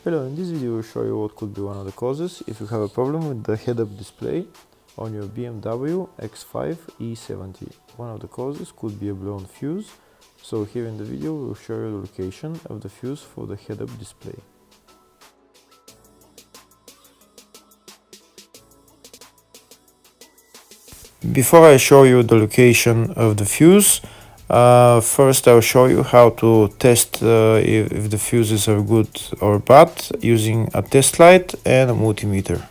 Hello, in this video I will show you what could be one of the causes if you have a problem with the head-up display on your BMW X5 E70. One of the causes could be a blown fuse, so here in the video we will show you the location of the fuse for the head-up display. Before I show you the location of the fuse, first I'll show you how to test if the fuses are good or bad using a test light and a multimeter.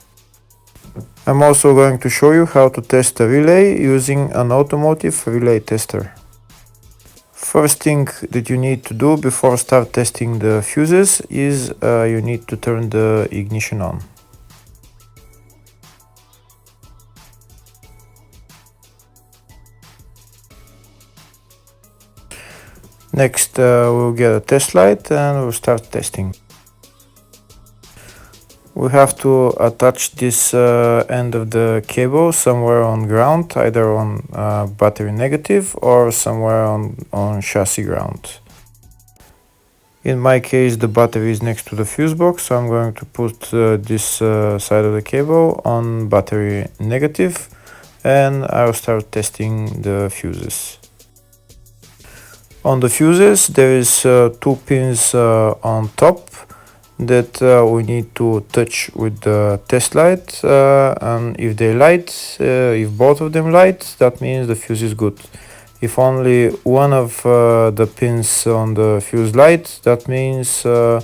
I'm also going to show you how to test a relay using an automotive relay tester. First thing that you need to do before start testing the fuses is you need to turn the ignition on. Next we'll get a test light and we'll start testing. We have to attach this end of the cable somewhere on ground, either on battery negative or somewhere on chassis ground. In my case the battery is next to the fuse box, so I'm going to put this side of the cable on battery negative and I'll start testing the fuses. On the fuses there is two pins on top that we need to touch with the test light, and if they light, if both of them light, that means the fuse is good. If only one of the pins on the fuse light, that means the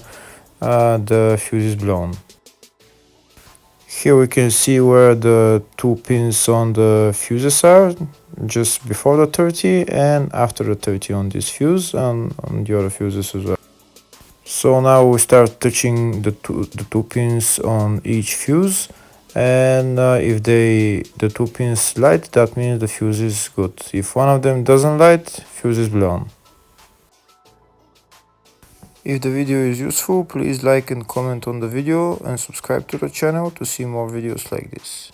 fuse is blown. Here we can see where the two pins on the fuses are, just before the 30 and after the 30 on this fuse and on the other fuses as well. So now we start touching the two pins on each fuse, and if the two pins light, that means the fuse is good. If one of them doesn't light, fuse is blown. If the video is useful, please like and comment on the video and subscribe to the channel to see more videos like this.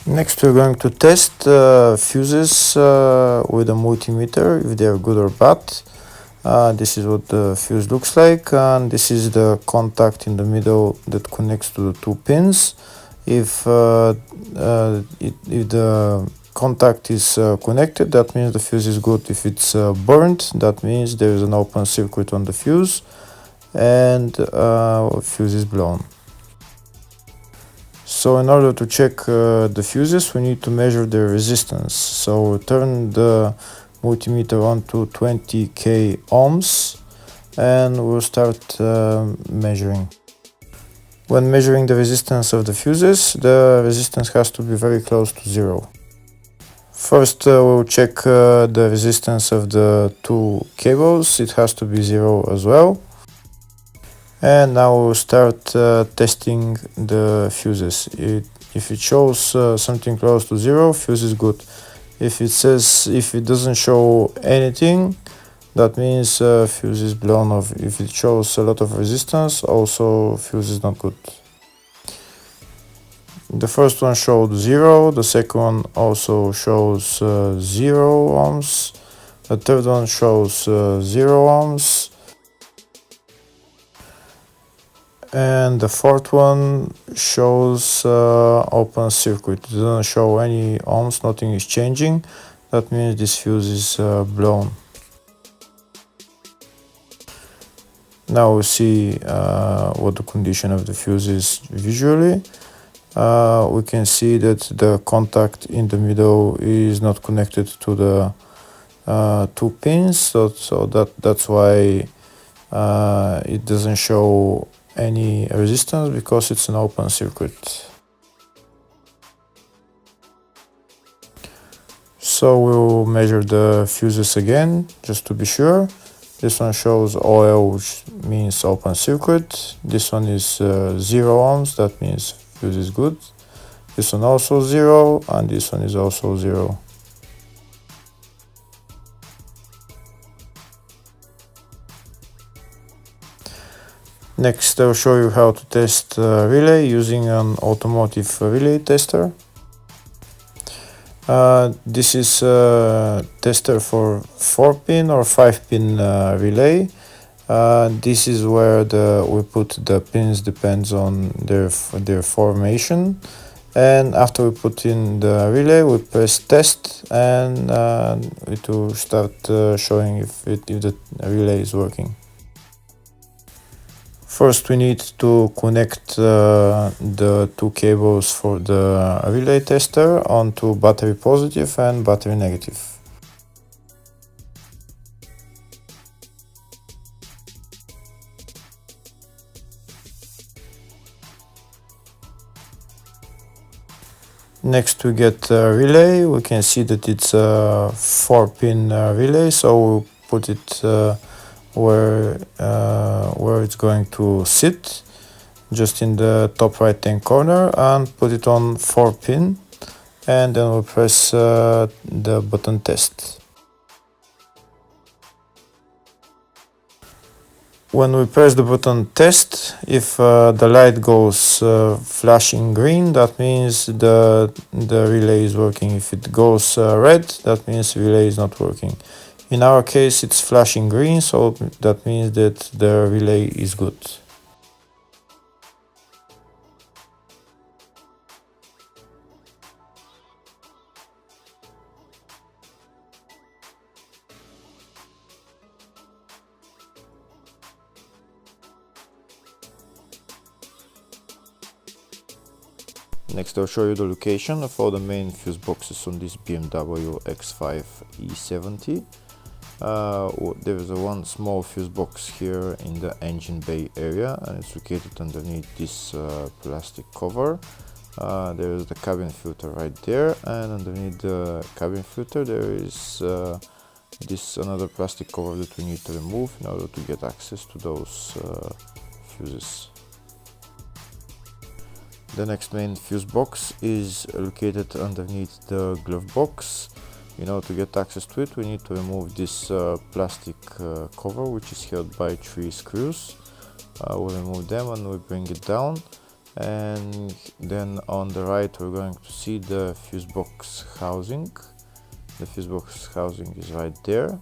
Next we're going to test fuses with a multimeter, if they are good or bad. This is what the fuse looks like, and this is the contact in the middle that connects to the two pins. If the contact is connected, that means the fuse is good. If it's burnt, that means there is an open circuit on the fuse and fuse is blown. So in order to check the fuses, we need to measure the resistance. So turn the multimeter on to 20k ohms and we'll start measuring. When measuring the resistance of the fuses, the resistance has to be very close to zero. First we'll check the resistance of the two cables. It has to be zero as well. And now we'll start testing the fuses. If it shows something close to zero, fuse is good. If it doesn't show anything, that means fuse is blown off. If it shows a lot of resistance, also fuse is not good. The first one showed 0, the second one also shows 0 ohms, the third one shows 0 ohms, and the fourth one shows open circuit. It doesn't show any ohms, nothing is changing. That means this fuse is blown. Now we see what the condition of the fuse is visually. We can see that the contact in the middle is not connected to the two pins, so that's why it doesn't show any resistance, because it's an open circuit. So we'll measure the fuses again just to be sure. This one shows OL, which means open circuit. This one is 0 ohms, that means fuse is good. This one also 0, and this one is also 0. Next, I'll show you how to test relay using an automotive relay tester. This is a tester for 4-pin or 5-pin relay. This is where we put the pins, depends on their formation. And after we put in the relay, we press test, and it will start showing if the relay is working. First, we need to connect the two cables for the relay tester onto battery positive and battery negative. Next, we get a relay. We can see that it's a 4-pin relay, so we'll put it where it's going to sit, just in the top right hand corner, and put it on 4-pin, and then we'll press the button test. When we press the button test, if the light goes flashing green, that means the relay is working. If it goes red, that means the relay is not working. In our case, it's flashing green, so that means that the relay is good. Next, I'll show you the location of all the main fuse boxes on this BMW X5 E70. There is one small fuse box here in the engine bay area, and it's located underneath this plastic cover. There is the cabin filter right there, and underneath the cabin filter there is this another plastic cover that we need to remove in order to get access to those fuses. The next main fuse box is located underneath the glove box. In order to get access to it, we need to remove this plastic cover, which is held by 3 screws. We'll remove them and we'll bring it down, and then on the right we're going to see the fuse box housing. The fuse box housing is right there,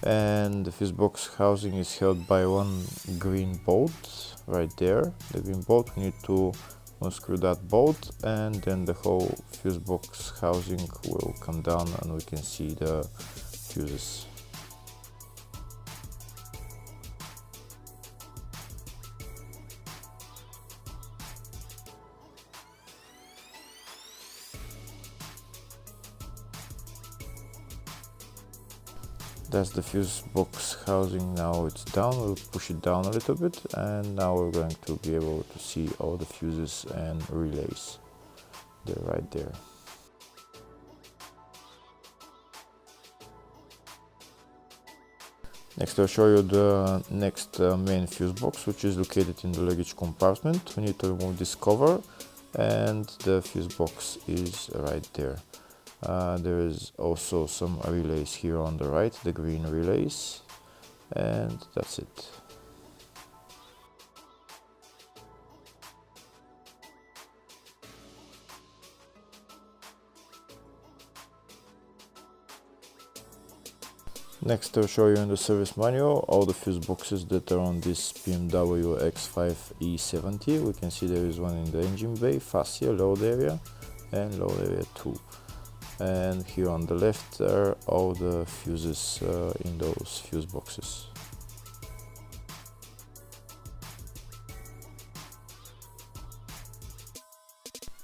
and the fuse box housing is held by one green bolt right there. The green bolt, we need to unscrew that bolt, and then the whole fuse box housing will come down and we can see the fuses. That's the fuse box housing. Now it's down. We'll push it down a little bit, and now we're going to be able to see all the fuses and relays. They're right there. Next, I'll show you the next main fuse box, which is located in the luggage compartment. We need to remove this cover, and the fuse box is right there. There is also some relays here on the right, the green relays, and that's it. Next, I'll show you in the service manual all the fuse boxes that are on this BMW X5 E70. We can see there is one in the engine bay, fascia, load area, and load area 2. And here on the left are all the fuses in those fuse boxes.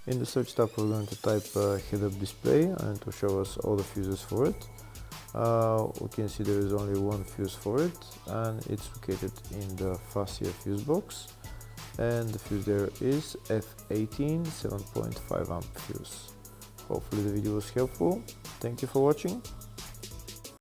In the search tab we're going to type head-up display, and it will show us all the fuses for it. We can see there is only one fuse for it, and it's located in the fascia fuse box, and the fuse there is F18 7.5 amp fuse. Hopefully the video was helpful. Thank you for watching.